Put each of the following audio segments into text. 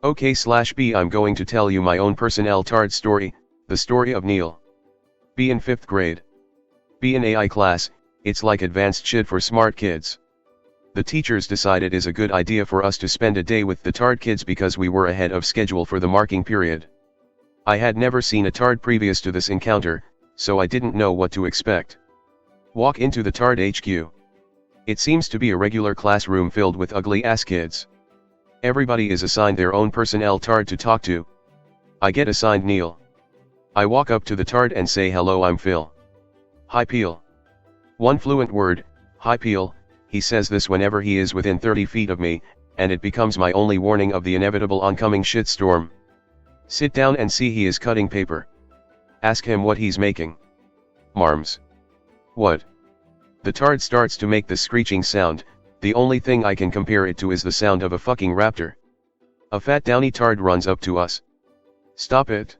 Okay/B, I'm going to tell you my own personnel tard story, the story of Neal. B in 5th grade. B in AI class, it's like advanced shit for smart kids. The teachers decided it's a good idea for us to spend a day with the tard kids because we were ahead of schedule for the marking period. I had never seen a tard previous to this encounter, so I didn't know what to expect. Walk into the tard HQ. It seems to be a regular classroom filled with ugly ass kids. Everybody is assigned their own personnel tard to talk to. I get assigned Neal. I walk up to the tard and say, "Hello, I'm Phil." "Hi Peel." One fluent word, "Hi Peel." He says this whenever he is within 30 feet of me, and it becomes my only warning of the inevitable oncoming shitstorm. Sit down and see, he is cutting paper. Ask him what he's making. "Marms." "What?" The tard starts to make the screeching sound. The only thing I can compare it to is the sound of a fucking raptor. A fat downy tard runs up to us. "Stop it."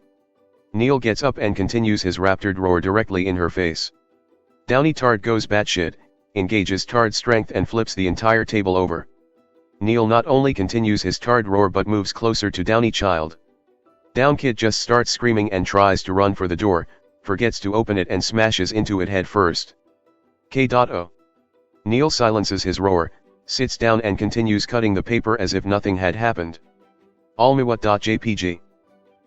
Neal gets up and continues his raptured roar directly in her face. Downy tard goes batshit, engages tard strength and flips the entire table over. Neal not only continues his tard roar but moves closer to Downy child. Down kid just starts screaming and tries to run for the door, forgets to open it and smashes into it head first. K.O. Neal silences his roar, sits down and continues cutting the paper as if nothing had happened. Almiwat.jpg.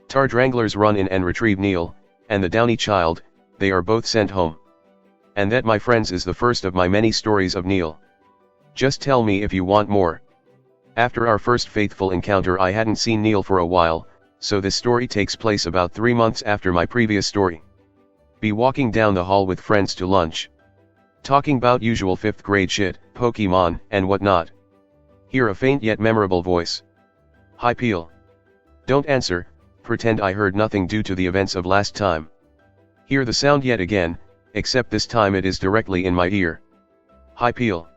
Tard wranglers run in and retrieve Neal, and the Downy child. They are both sent home. And that, my friends, is the first of my many stories of Neal. Just tell me if you want more. After our first faithful encounter, I hadn't seen Neal for a while, so this story takes place about 3 months after my previous story. Be walking down the hall with friends to lunch. Talking about usual 5th grade shit, Pokemon, and whatnot. Hear a faint yet memorable voice. "Hi Peel." Don't answer, pretend I heard nothing due to the events of last time. Hear the sound yet again, except this time it is directly in my ear. "Hi Peel."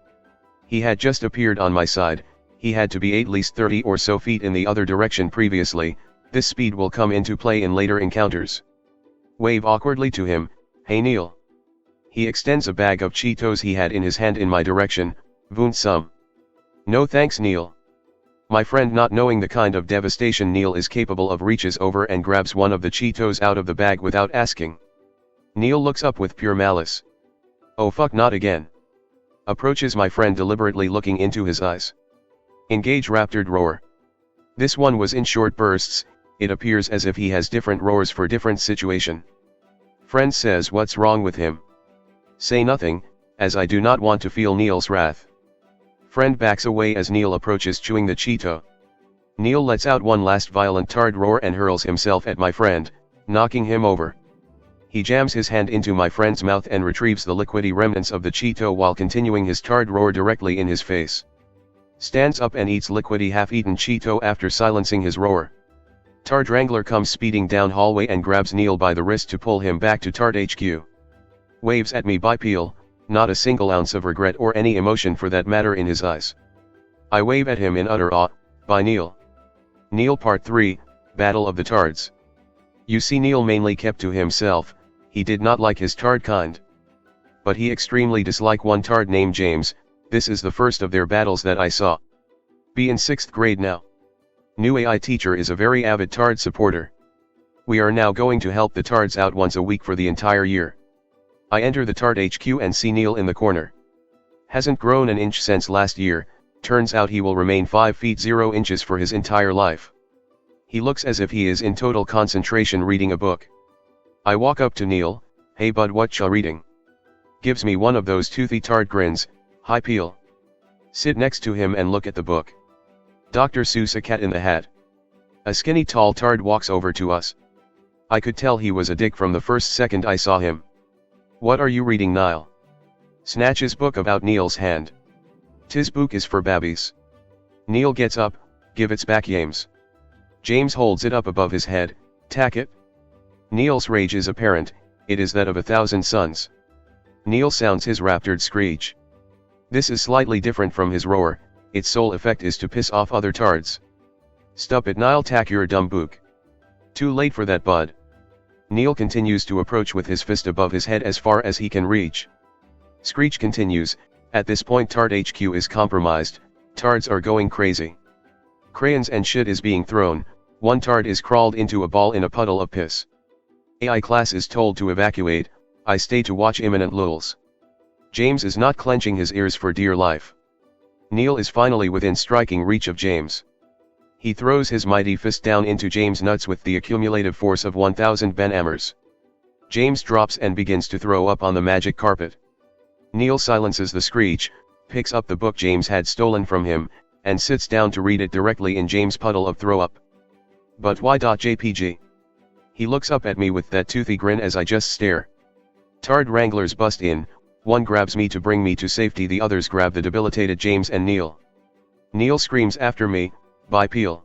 He had just appeared on my side. He had to be at least 30 or so feet in the other direction previously. This speed will come into play in later encounters. Wave awkwardly to him, "Hey Neal." He extends a bag of Cheetos he had in his hand in my direction. "Want some?" "No thanks Neal." My friend, not knowing the kind of devastation Neal is capable of, reaches over and grabs one of the Cheetos out of the bag without asking. Neal looks up with pure malice. "Oh fuck, not again." Approaches my friend deliberately, looking into his eyes. Engage raptured roar. This one was in short bursts. It appears as if he has different roars for different situation. Friend says, "What's wrong with him?" Say nothing, as I do not want to feel Neal's wrath. Friend backs away as Neal approaches, chewing the Cheeto. Neal lets out one last violent tard roar and hurls himself at my friend, knocking him over. He jams his hand into my friend's mouth and retrieves the liquidy remnants of the Cheeto while continuing his tard roar directly in his face. Stands up and eats liquidy half-eaten Cheeto after silencing his roar. Tard wrangler comes speeding down hallway and grabs Neal by the wrist to pull him back to Tard HQ. Waves at me by Peel, not a single ounce of regret or any emotion for that matter in his eyes. I wave at him in utter awe. By Neal. Neal Part 3, Battle of the Tards. You see, Neal mainly kept to himself. He did not like his tard kind. But he extremely disliked one tard named James. This is the first of their battles that I saw. Be in 6th grade now. New AI teacher is a very avid tard supporter. We are now going to help the tards out once a week for the entire year. I enter the tard HQ and see Neal in the corner. Hasn't grown an inch since last year. Turns out he will remain 5 feet 0 inches for his entire life. He looks as if he is in total concentration reading a book. I walk up to Neal. "Hey bud, what ya reading?" Gives me one of those toothy tard grins. "Hi Peel." Sit next to him and look at the book. Dr. Seuss, A Cat in the Hat. A skinny tall tard walks over to us. I could tell he was a dick from the first second I saw him. "What are you reading, Neal?" Snatches book about Neal's hand. "Tis book is for babbies." Neal gets up, "Give it's back, James." James holds it up above his head. "Tak it." Neal's rage is apparent. It is that of 1,000 suns. Neal sounds his raptured screech. This is slightly different from his roar. Its sole effect is to piss off other tards. "Stup it, Neal, tak your dumb book." Too late for that, bud. Neal continues to approach with his fist above his head as far as he can reach. Screech continues. At this point Tard HQ is compromised. Tards are going crazy. Crayons and shit is being thrown, one tard is crawled into a ball in a puddle of piss. AI class is told to evacuate, I stay to watch imminent lulls. James is not clenching his ears for dear life. Neal is finally within striking reach of James. He throws his mighty fist down into James' nuts with the accumulative force of 1000 Ben Hammers. James drops and begins to throw up on the magic carpet. Neal silences the screech, picks up the book James had stolen from him, and sits down to read it directly in James' puddle of throw-up. But why? JPG. He looks up at me with that toothy grin as I just stare. Tard wranglers bust in, one grabs me to bring me to safety, the others grab the debilitated James and Neal. Neal screams after me, "Bye Peel."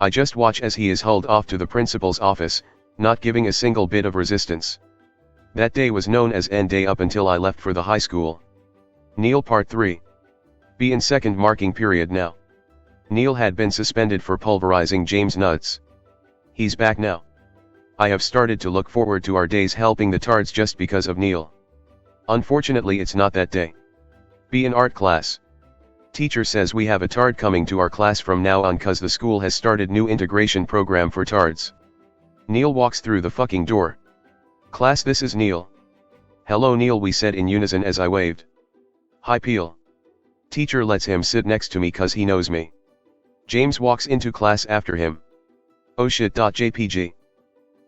I just watch as he is hauled off to the principal's office, not giving a single bit of resistance. That day was known as End Day up until I left for the high school. Neal Part 3. Be in second marking period now. Neal had been suspended for pulverizing James' nuts. He's back now. I have started to look forward to our days helping the tards just because of Neal. Unfortunately it's not that day. Be in art class. Teacher says we have a tard coming to our class from now on cause the school has started new integration program for tards. Neal walks through the fucking door. Class, this is Neal. Hello Neal, we said in unison as I waved. Hi Peel. Teacher lets him sit next to me cause he knows me. James walks into class after him. Oh shit. JPG.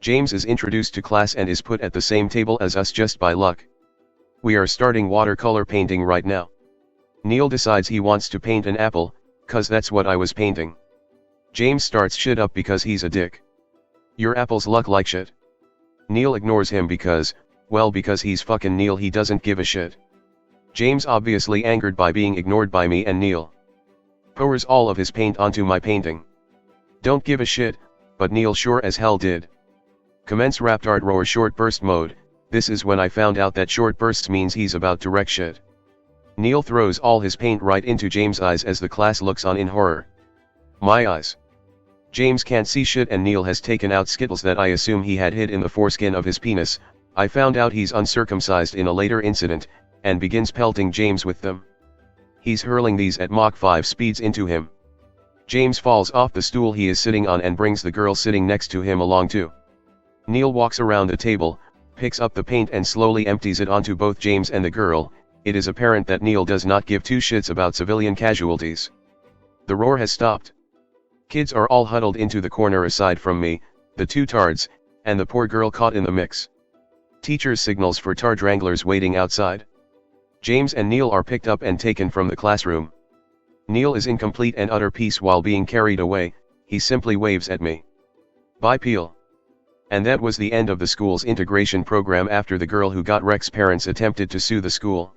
James is introduced to class and is put at the same table as us just by luck. We are starting watercolor painting right now. Neal decides he wants to paint an apple, cause that's what I was painting. James starts shit up because he's a dick. Your apples look like shit. Neal ignores him because he's fucking Neal, he doesn't give a shit. James, obviously angered by being ignored by me and Neal, pours all of his paint onto my painting. Don't give a shit, but Neal sure as hell did. Commence Raptard roar short burst mode. This is when I found out that short bursts means he's about to wreck shit. Neal throws all his paint right into James' eyes as the class looks on in horror. My eyes. James can't see shit and Neal has taken out Skittles that I assume he had hid in the foreskin of his penis. I found out he's uncircumcised in a later incident, and begins pelting James with them. He's hurling these at Mach 5 speeds into him. James falls off the stool he is sitting on and brings the girl sitting next to him along too. Neal walks around the table, picks up the paint and slowly empties it onto both James and the girl. It is apparent that Neal does not give two shits about civilian casualties. The roar has stopped. Kids are all huddled into the corner aside from me, the two tards, and the poor girl caught in the mix. Teachers signals for tard wranglers waiting outside. James and Neal are picked up and taken from the classroom. Neal is in complete and utter peace while being carried away, he simply waves at me. Bye Peel. And that was the end of the school's integration program after the girl who got Rex's parents attempted to sue the school.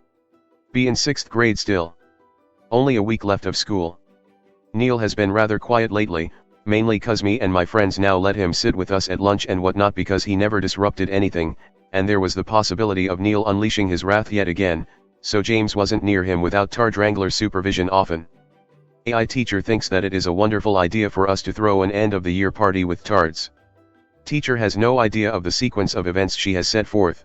Be in 6th grade still. Only a week left of school. Neal has been rather quiet lately, mainly cause me and my friends now let him sit with us at lunch and whatnot because he never disrupted anything, and there was the possibility of Neal unleashing his wrath yet again, so James wasn't near him without tard wrangler supervision often. AI teacher thinks that it is a wonderful idea for us to throw an end of the year party with tards. Teacher has no idea of the sequence of events she has set forth.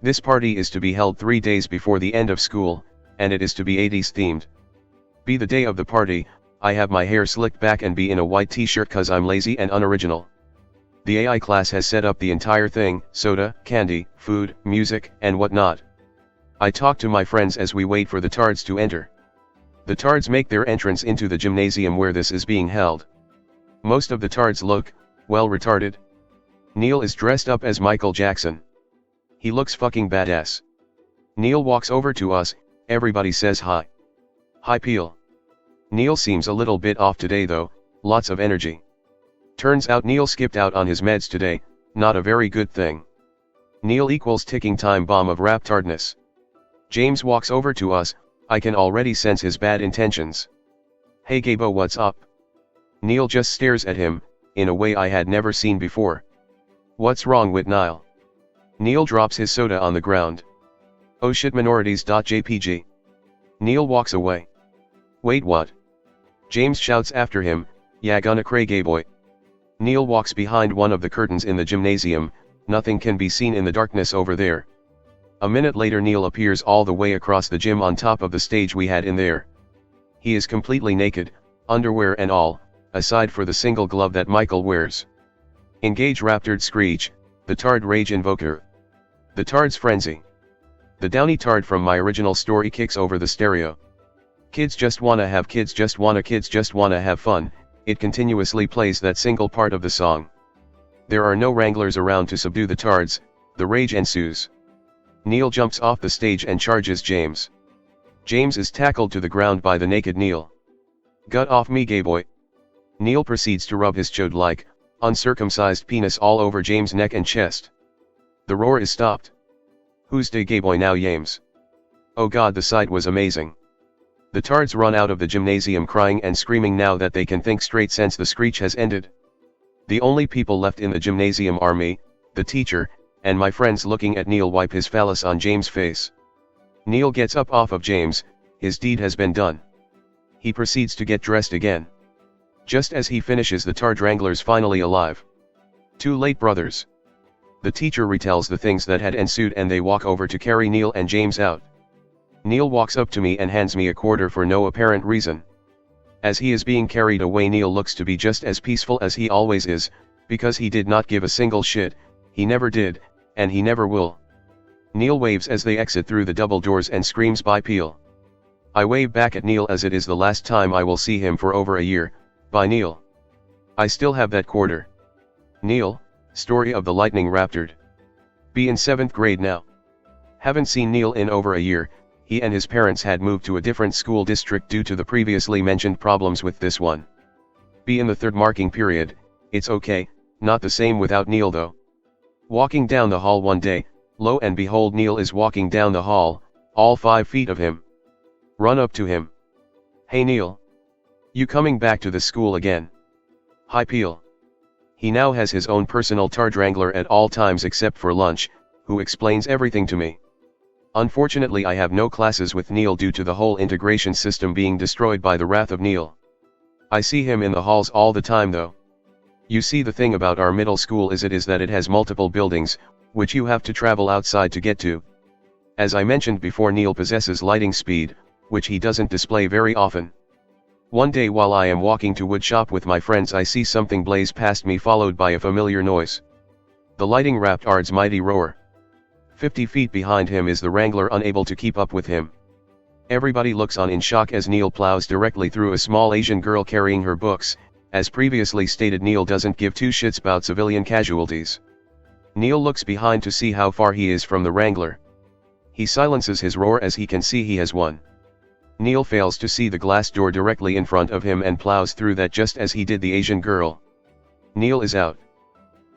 This party is to be held 3 days before the end of school, and it is to be 80s themed. Be the day of the party, I have my hair slicked back and be in a white t-shirt cause I'm lazy and unoriginal. The AI class has set up the entire thing, soda, candy, food, music, and whatnot. I talk to my friends as we wait for the tards to enter. The tards make their entrance into the gymnasium where this is being held. Most of the tards look, well, retarded. Neal is dressed up as Michael Jackson. He looks fucking badass. Neal walks over to us, everybody says hi. Hi Peel. Neal seems a little bit off today though, lots of energy. Turns out Neal skipped out on his meds today, not a very good thing. Neal equals ticking time bomb of raptardness. James walks over to us, I can already sense his bad intentions. Hey Gabo, what's up? Neal just stares at him, in a way I had never seen before. What's wrong with Neal? Neal drops his soda on the ground. Oh shit, minorities.jpg. Neal walks away. Wait, what? James shouts after him, yeah, gonna cray gay boy. Neal walks behind one of the curtains in the gymnasium, nothing can be seen in the darkness over there. A minute later Neal appears all the way across the gym on top of the stage we had in there. He is completely naked, underwear and all, aside for the single glove that Michael wears. Engage Raptard screech, the Tard rage invoker. The Tard's frenzy. The downy Tard from my original story kicks over the stereo. Kids just wanna have kids just wanna have fun, it continuously plays that single part of the song. There are no wranglers around to subdue the Tards, the rage ensues. Neal jumps off the stage and charges James. James is tackled to the ground by the naked Neal. Gut off me gay boy. Neal proceeds to rub his chode-like, uncircumcised penis all over James' neck and chest. The roar is stopped. Who's de gay boy now James? Oh god, the sight was amazing. The Tards run out of the gymnasium crying and screaming now that they can think straight since the screech has ended. The only people left in the gymnasium are me, the teacher, and my friends looking at Neal wipe his phallus on James' face. Neal gets up off of James, his deed has been done. He proceeds to get dressed again. Just as he finishes, the Tard Wrangler's finally alive. Too late, brothers. The teacher retells the things that had ensued and they walk over to carry Neal and James out. Neal walks up to me and hands me a quarter for no apparent reason. As he is being carried away, Neal looks to be just as peaceful as he always is, because he did not give a single shit, he never did, and he never will. Neal waves as they exit through the double doors and screams bye Peel. I wave back at Neal as it is the last time I will see him for over a year, bye Neal. I still have that quarter. Neal, story of the lightning raptard. Be in 7th grade now. Haven't seen Neal in over a year. He and his parents had moved to a different school district due to the previously mentioned problems with this one. Be in the 3rd marking period, it's okay, not the same without Neal though. Walking down the hall one day, lo and behold Neal is walking down the hall, all 5 feet of him. Run up to him. Hey Neal. You coming back to the school again? Hi Peel. He now has his own personal Tard Wrangler at all times except for lunch, who explains everything to me. Unfortunately I have no classes with Neal due to the whole integration system being destroyed by the wrath of Neal. I see him in the halls all the time though. You see, the thing about our middle school is that it has multiple buildings, which you have to travel outside to get to. As I mentioned before, Neal possesses lighting speed, which he doesn't display very often. One day while I am walking to woodshop with my friends, I see something blaze past me followed by a familiar noise. The lighting raptard's mighty roar. 50 feet behind him is the Wrangler, unable to keep up with him. Everybody looks on in shock as Neal plows directly through a small Asian girl carrying her books. As previously stated, Neal doesn't give two shits about civilian casualties. Neal looks behind to see how far he is from the Wrangler. He silences his roar as he can see he has won. Neal fails to see the glass door directly in front of him and plows through that just as he did the Asian girl. Neal is out.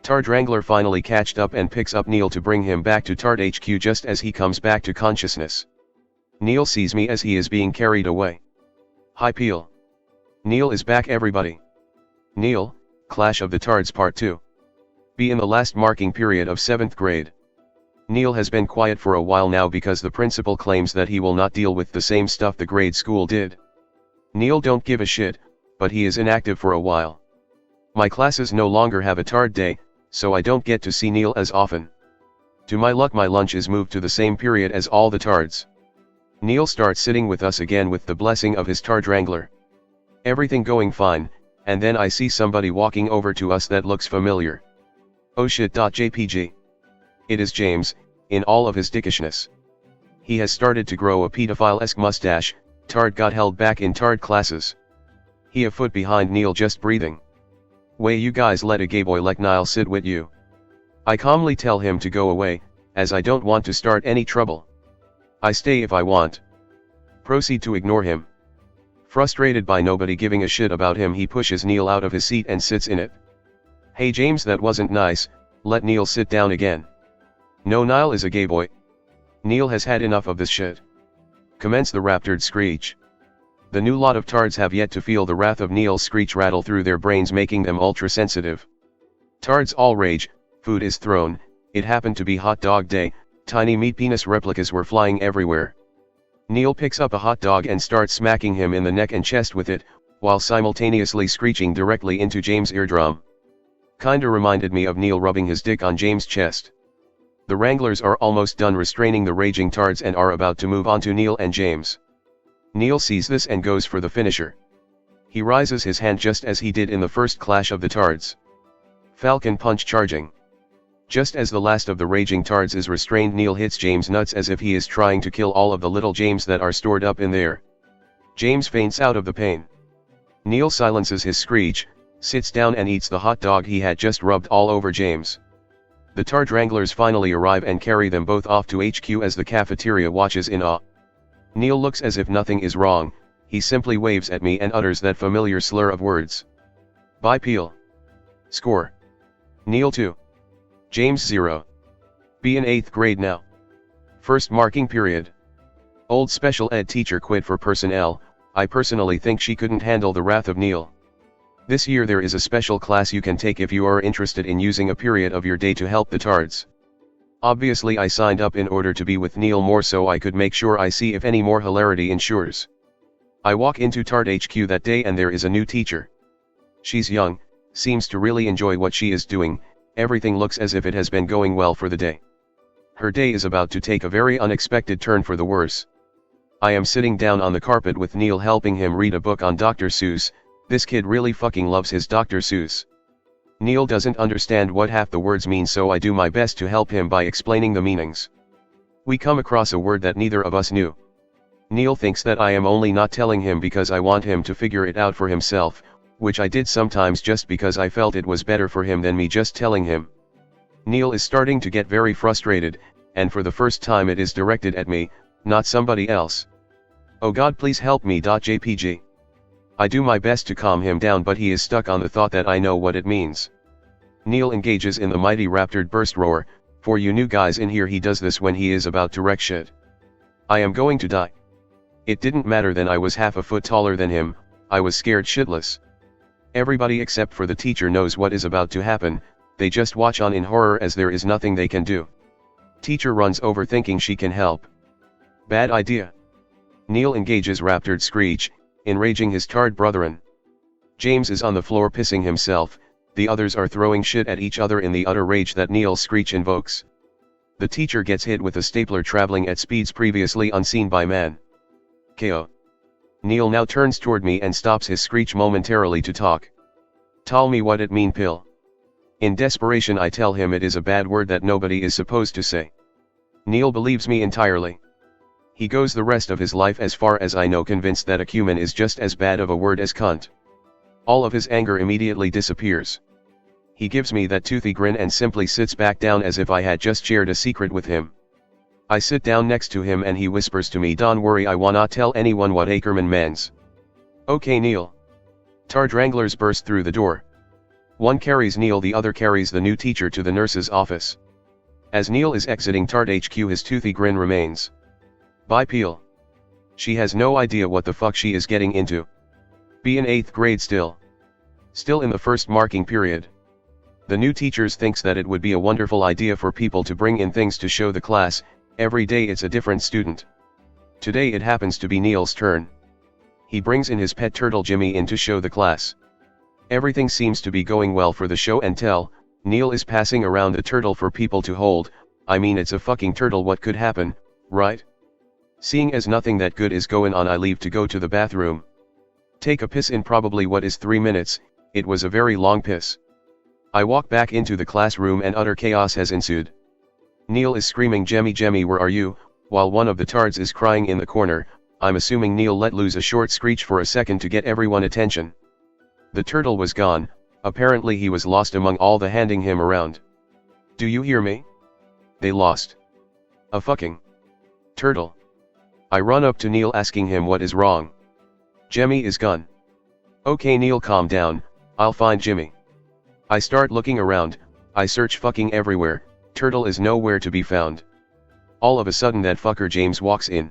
Tard Wrangler finally catched up and picks up Neal to bring him back to Tard HQ just as he comes back to consciousness. Neal sees me as he is being carried away. Hi Peel. Neal is back everybody. Neal, Clash of the Tards Part 2. Be in the last marking period of 7th grade. Neal has been quiet for a while now because the principal claims that he will not deal with the same stuff the grade school did. Neal don't give a shit, but he is inactive for a while. My classes no longer have a Tard day, so I don't get to see Neal as often. To my luck, my lunch is moved to the same period as all the Tards. Neal starts sitting with us again with the blessing of his Tard Wrangler. Everything going fine, and then I see somebody walking over to us that looks familiar. Oh shit. JPG. It is James, in all of his dickishness. He has started to grow a pedophile-esque mustache. Tard got held back in Tard classes. He a foot behind Neal just breathing. Way you guys let a gay boy like Neal sit with you. I calmly tell him to go away, as I don't want to start any trouble. I stay if I want. Proceed to ignore him. Frustrated by nobody giving a shit about him, he pushes Neal out of his seat and sits in it. Hey James, that wasn't nice, let Neal sit down again. No, Neal is a gay boy. Neal has had enough of this shit. Commence the raptard screech. The new lot of Tards have yet to feel the wrath of Neal's screech rattle through their brains, making them ultra-sensitive. Tards all rage, food is thrown, it happened to be hot dog day, tiny meat penis replicas were flying everywhere. Neal picks up a hot dog and starts smacking him in the neck and chest with it, while simultaneously screeching directly into James' eardrum. Kinda reminded me of Neal rubbing his dick on James' chest. The Wranglers are almost done restraining the raging Tards and are about to move on to Neal and James. Neal sees this and goes for the finisher. He raises his hand just as he did in the first clash of the tards. Falcon punch charging. Just as the last of the raging tards is restrained, Neal hits James nuts as if he is trying to kill all of the little James that are stored up in there. James faints out of the pain. Neal silences his screech, sits down and eats the hot dog he had just rubbed all over James. The Tard Wranglers finally arrive and carry them both off to HQ as the cafeteria watches in awe. Neal looks as if nothing is wrong, he simply waves at me and utters that familiar slur of words. Bye Peel. Score. Neal 2. James 0. B in 8th grade now. First marking period. Old special ed teacher quit for personnel. I personally think she couldn't handle the wrath of Neal. This year there is a special class you can take if you are interested in using a period of your day to help the tards. Obviously I signed up in order to be with Neal more so I could make sure I see if any more hilarity ensures. I walk into Tard HQ that day and there is a new teacher. She's young, seems to really enjoy what she is doing, everything looks as if it has been going well for the day. Her day is about to take a very unexpected turn for the worse. I am sitting down on the carpet with Neal helping him read a book on Dr. Seuss. This kid really fucking loves his Dr. Seuss. Neal doesn't understand what half the words mean so I do my best to help him by explaining the meanings. We come across a word that neither of us knew. Neal thinks that I am only not telling him because I want him to figure it out for himself, which I did sometimes just because I felt it was better for him than me just telling him. Neal is starting to get very frustrated, and for the first time it is directed at me, not somebody else. Oh God, please help me. JPG. I do my best to calm him down but he is stuck on the thought that I know what it means. Neal engages in the mighty raptor burst roar. For you new guys in here, he does this when he is about to wreck shit. I am going to die. It didn't matter then, I was half a foot taller than him, I was scared shitless. Everybody except for the teacher knows what is about to happen, they just watch on in horror as there is nothing they can do. Teacher runs over thinking she can help. Bad idea. Neal engages raptored screech, enraging his Tard brethren. James is on the floor pissing himself, the others are throwing shit at each other in the utter rage that Neal's screech invokes. The teacher gets hit with a stapler traveling at speeds previously unseen by man. KO. Neal now turns toward me and stops his screech momentarily to talk. Tell me what it mean, Pill. In desperation I tell him it is a bad word that nobody is supposed to say. Neal believes me entirely. He goes the rest of his life, as far as I know, convinced that acumen is just as bad of a word as cunt. All of his anger immediately disappears. He gives me that toothy grin and simply sits back down as if I had just shared a secret with him. I sit down next to him and he whispers to me, "Don't worry, I wanna tell anyone what Ackerman means." Okay Neal. Tard Wranglers burst through the door. One carries Neal, the other carries the new teacher to the nurse's office. As Neal is exiting Tard HQ his toothy grin remains. Bye Peel. She has no idea what the fuck she is getting into. Be in 8th grade still. Still in the first marking period. The new teachers thinks that it would be a wonderful idea for people to bring in things to show the class. Every day it's a different student. Today it happens to be Neal's turn. He brings in his pet turtle Jimmy in to show the class. Everything seems to be going well for the show and tell. Neal is passing around the turtle for people to hold. I mean, it's a fucking turtle, what could happen, right? Seeing as nothing that good is going on, I leave to go to the bathroom. Take a piss in probably what is 3 minutes, it was a very long piss. I walk back into the classroom and utter chaos has ensued. Neal is screaming, "Jemmy, Jemmy, where are you?" while one of the tards is crying in the corner. I'm assuming Neal let loose a short screech for a second to get everyone attention. The turtle was gone, apparently he was lost among all the handing him around. Do you hear me? They lost a fucking turtle. I run up to Neal asking him what is wrong. Jemmy is gone. Okay Neal, calm down, I'll find Jimmy. I start looking around, I search fucking everywhere, turtle is nowhere to be found. All of a sudden that fucker James walks in.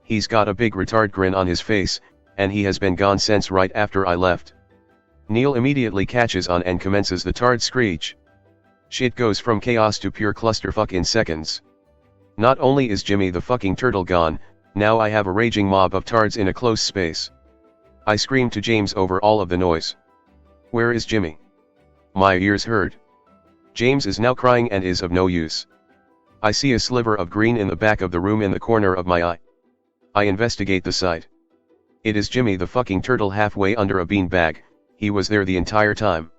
He's got a big retard grin on his face, and he has been gone since right after I left. Neal immediately catches on and commences the tard screech. Shit goes from chaos to pure clusterfuck in seconds. Not only is Jimmy the fucking turtle gone, now I have a raging mob of tards in a close space. I scream to James over all of the noise. Where is Jimmy? My ears hurt. James is now crying and is of no use. I see a sliver of green in the back of the room in the corner of my eye. I investigate the site. It is Jimmy the fucking turtle halfway under a beanbag, he was there the entire time.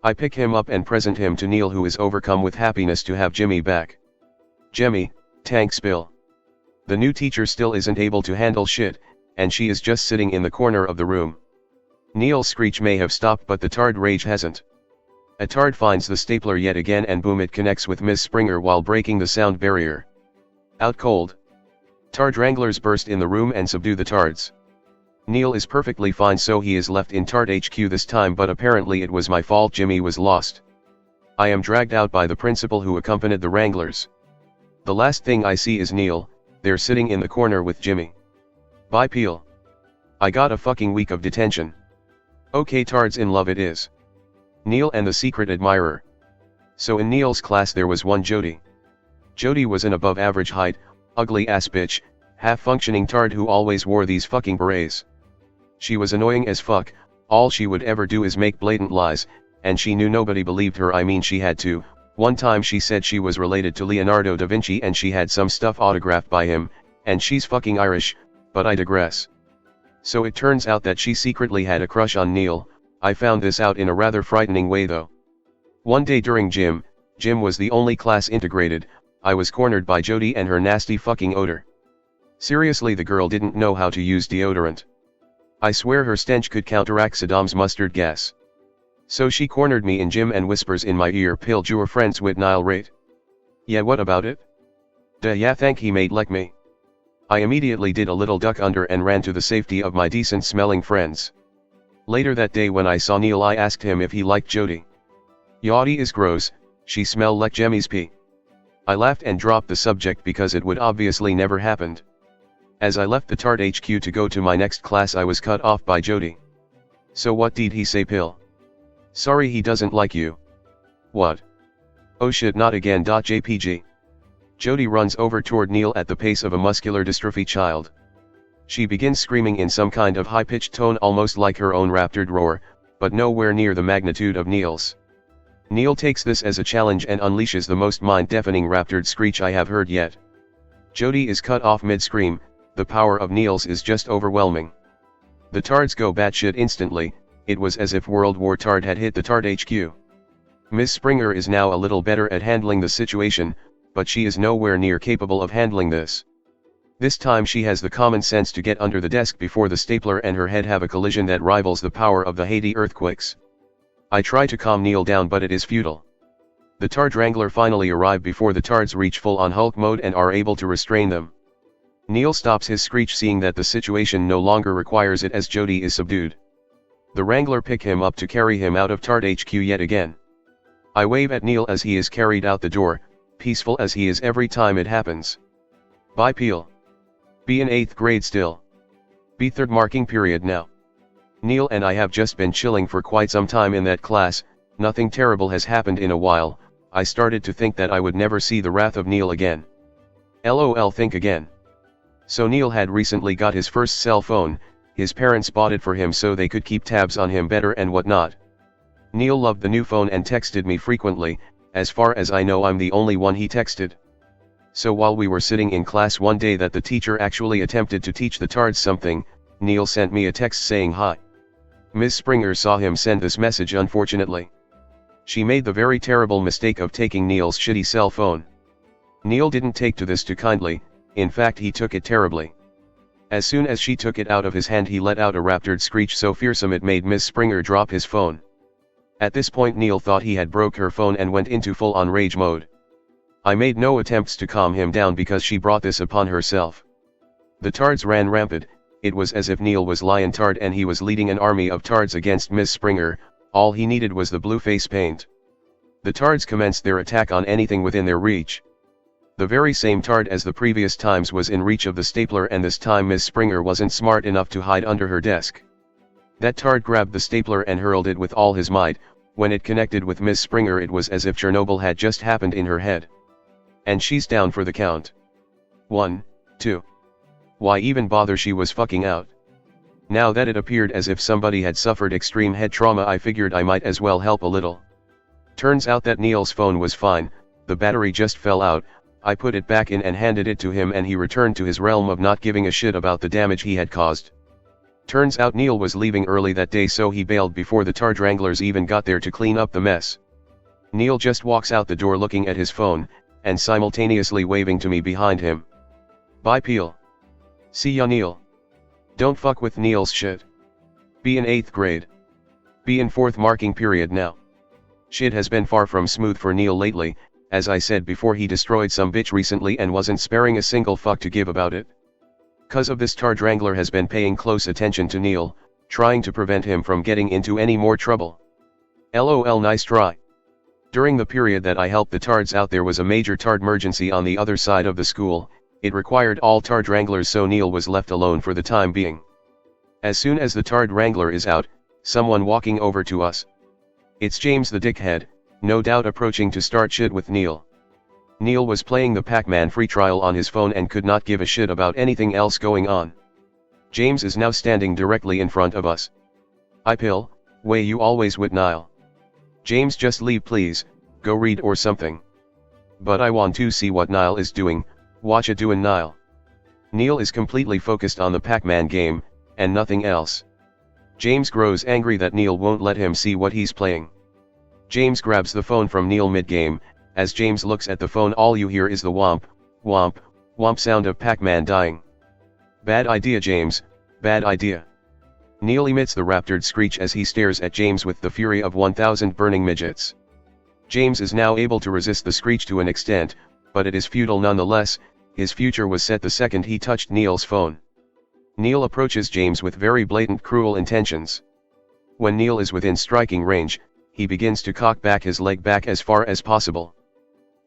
I pick him up and present him to Neal, who is overcome with happiness to have Jimmy back. Jimmy, tank spill. The new teacher still isn't able to handle shit, and she is just sitting in the corner of the room. Neal's screech may have stopped, but the tard rage hasn't. A tard finds the stapler yet again, and boom, it connects with Miss Springer while breaking the sound barrier. Out cold. Tard wranglers burst in the room and subdue the tards. Neal is perfectly fine, so he is left in Tard HQ this time, but apparently it was my fault. Jimmy was lost. I am dragged out by the principal, who accompanied the wranglers. The last thing I see is Neal, there sitting in the corner with Jimmy. Bye Peel. I got a fucking week of detention. Okay, tards in love it is. Neal and the secret admirer. So in Neal's class there was one Jody. Jody was an above average height, ugly ass bitch, half functioning tard who always wore these fucking berets. She was annoying as fuck, all she would ever do is make blatant lies, and she knew nobody believed her. I mean, she had to. One time she said she was related to Leonardo da Vinci and she had some stuff autographed by him, and she's fucking Irish, but I digress. So it turns out that she secretly had a crush on Neal. I found this out in a rather frightening way though. One day during gym was the only class integrated, I was cornered by Jody and her nasty fucking odor. Seriously, the girl didn't know how to use deodorant. I swear her stench could counteract Saddam's mustard gas. So she cornered me in gym and whispers in my ear, "Pill you were friends with Neal, right?" "Yeah, what about it?" "Duh, yeah, thank he made like me." I immediately did a little duck under and ran to the safety of my decent smelling friends. Later that day when I saw Neal, I asked him if he liked Jody. "Yachty is gross, she smell like Jemmy's pee." I laughed and dropped the subject because it would obviously never happened. As I left the Tard HQ to go to my next class, I was cut off by Jody. "So what did he say, Pill?" "Sorry, he doesn't like you." "What?" "Oh shit, not again. JPG. Jody runs over toward Neal at the pace of a muscular dystrophy child. She begins screaming in some kind of high-pitched tone, almost like her own raptured roar, but nowhere near the magnitude of Neal's. Neal takes this as a challenge and unleashes the most mind-deafening raptured screech I have heard yet. Jody is cut off mid-scream. The power of Neal's is just overwhelming. The tards go batshit instantly. It was as if World War Tard had hit the Tard HQ. Miss Springer is now a little better at handling the situation, but she is nowhere near capable of handling this. This time she has the common sense to get under the desk before the stapler and her head have a collision that rivals the power of the Haiti earthquakes. I try to calm Neal down, but it is futile. The Tard Wrangler finally arrive before the tards reach full-on Hulk mode and are able to restrain them. Neal stops his screech, seeing that the situation no longer requires it, as Jody is subdued. The Wrangler pick him up to carry him out of Tard HQ yet again. I wave at Neal as he is carried out the door, peaceful as he is every time it happens. Bye Peel. Be in 8th grade still. Be 3rd marking period now. Neal and I have just been chilling for quite some time in that class. Nothing terrible has happened in a while. I started to think that I would never see the wrath of Neal again. LOL, think again. So Neal had recently got his first cell phone. His parents bought it for him so they could keep tabs on him better and whatnot. Neal loved the new phone and texted me frequently. As far as I know, I'm the only one he texted. So while we were sitting in class one day that the teacher actually attempted to teach the tards something, Neal sent me a text saying hi. Miss Springer saw him send this message. Unfortunately, she made the very terrible mistake of taking Neal's shitty cell phone. Neal didn't take to this too kindly. In fact, he took it terribly. As soon as she took it out of his hand, he let out a raptured screech so fearsome it made Miss Springer drop his phone. At this point Neal thought he had broke her phone and went into full-on rage mode. I made no attempts to calm him down because she brought this upon herself. The tards ran rampant. It was as if Neal was Lion Tard and he was leading an army of tards against Miss Springer. All he needed was the blue face paint. The tards commenced their attack on anything within their reach. The very same tard as the previous times was in reach of the stapler, and this time Miss Springer wasn't smart enough to hide under her desk. That tard grabbed the stapler and hurled it with all his might. When it connected with Miss Springer, it was as if Chernobyl had just happened in her head. And she's down for the count. 1, 2. Why even bother? She was fucking out. Now that it appeared as if somebody had suffered extreme head trauma, I figured I might as well help a little. Turns out that Neal's phone was fine, the battery just fell out. I put it back in and handed it to him, and he returned to his realm of not giving a shit about the damage he had caused. Turns out Neal was leaving early that day, so he bailed before the Tard Wranglers even got there to clean up the mess. Neal just walks out the door looking at his phone, and simultaneously waving to me behind him. Bye Peel. See ya Neal. Don't fuck with Neal's shit. Be in 8th grade. Be in 4th marking period now. Shit has been far from smooth for Neal lately, as I said before, he destroyed some bitch recently and wasn't sparing a single fuck to give about it. Cause of this, Tard Wrangler has been paying close attention to Neal, trying to prevent him from getting into any more trouble. LOL, nice try. During the period that I helped the Tards out, there was a major Tard emergency on the other side of the school. It required all Tard Wranglers, so Neal was left alone for the time being. As soon as the Tard Wrangler is out, someone walking over to us. It's James the dickhead, no doubt approaching to start shit with Neal. Neal was playing the Pac-Man free trial on his phone and could not give a shit about anything else going on. James is now standing directly in front of us. I pill, way you always with Neal. James, just leave please, go read or something. But I want to see what Neal is doing, watch it doing Neal. Neal is completely focused on the Pac-Man game, and nothing else. James grows angry that Neal won't let him see what he's playing. James grabs the phone from Neal mid-game. As James looks at the phone, all you hear is the whomp, whomp, whomp sound of Pac-Man dying. Bad idea James, bad idea. Neal emits the raptured screech as he stares at James with the fury of 1,000 burning midgets. James is now able to resist the screech to an extent, but it is futile nonetheless. His future was set the second he touched Neal's phone. Neal approaches James with very blatant cruel intentions. When Neal is within striking range, he begins to cock back his leg back as far as possible.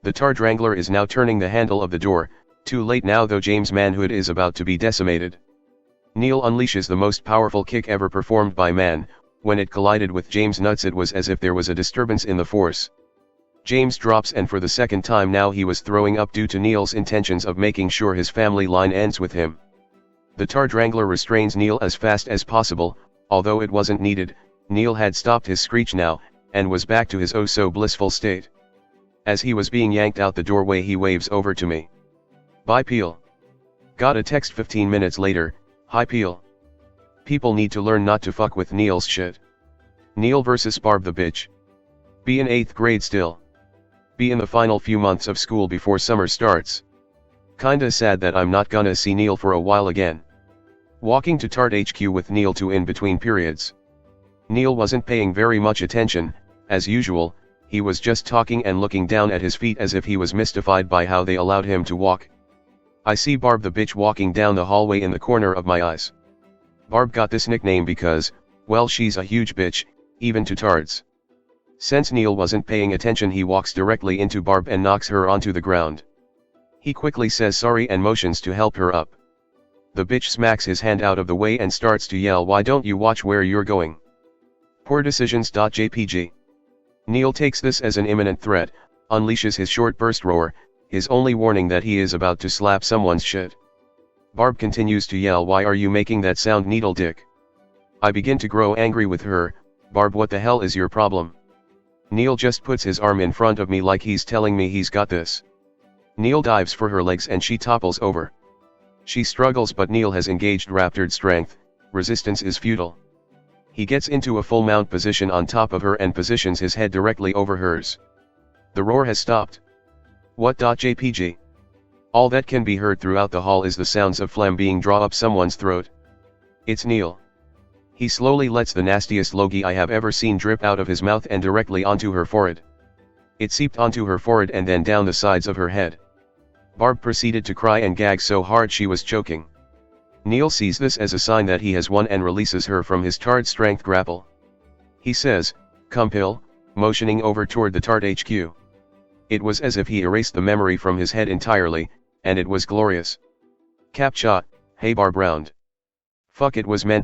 The Tard Wrangler is now turning the handle of the door, too late now though James' manhood is about to be decimated. Neal unleashes the most powerful kick ever performed by man. When it collided with James' nuts, it was as if there was a disturbance in the force. James drops, and for the second time now he was throwing up due to Neal's intentions of making sure his family line ends with him. The Tard Wrangler restrains Neal as fast as possible. Although it wasn't needed, Neal had stopped his screech now, and was back to his oh-so-blissful state. As he was being yanked out the doorway, he waves over to me. Bye Peel. Got a text 15 minutes later, hi Peel. People need to learn not to fuck with Neal's shit. Neal vs Barb the bitch. Be in 8th grade still. Be in the final few months of school before summer starts. Kinda sad that I'm not gonna see Neal for a while again. Walking to Tard HQ with Neal to in between periods. Neal wasn't paying very much attention, as usual. He was just talking and looking down at his feet as if he was mystified by how they allowed him to walk. I see Barb the bitch walking down the hallway in the corner of my eyes. Barb got this nickname because, well, she's a huge bitch, even to Tards. Since Neal wasn't paying attention, he walks directly into Barb and knocks her onto the ground. He quickly says sorry and motions to help her up. The bitch smacks his hand out of the way and starts to yell, "Why don't you watch where you're going? Poor decisions. JPG. Neal takes this as an imminent threat, unleashes his short burst roar, his only warning that he is about to slap someone's shit. Barb continues to yell, "Why are you making that sound, needle dick?" I begin to grow angry with her. Barb, what the hell is your problem? Neal just puts his arm in front of me like he's telling me he's got this. Neal dives for her legs and she topples over. She struggles, but Neal has engaged raptured strength. Resistance is futile. He gets into a full mount position on top of her and positions his head directly over hers. The roar has stopped. What? JPG. All that can be heard throughout the hall is the sounds of phlegm being drawn up someone's throat. It's Neal. He slowly lets the nastiest logie I have ever seen drip out of his mouth and directly onto her forehead. It seeped onto her forehead and then down the sides of her head. Barb proceeded to cry and gag so hard she was choking. Neal sees this as a sign that he has won and releases her from his Tard strength grapple. He says, "Come Pill," motioning over toward the Tard HQ. It was as if he erased the memory from his head entirely, and it was glorious. Captcha, hey Barb round. Fuck, it was meant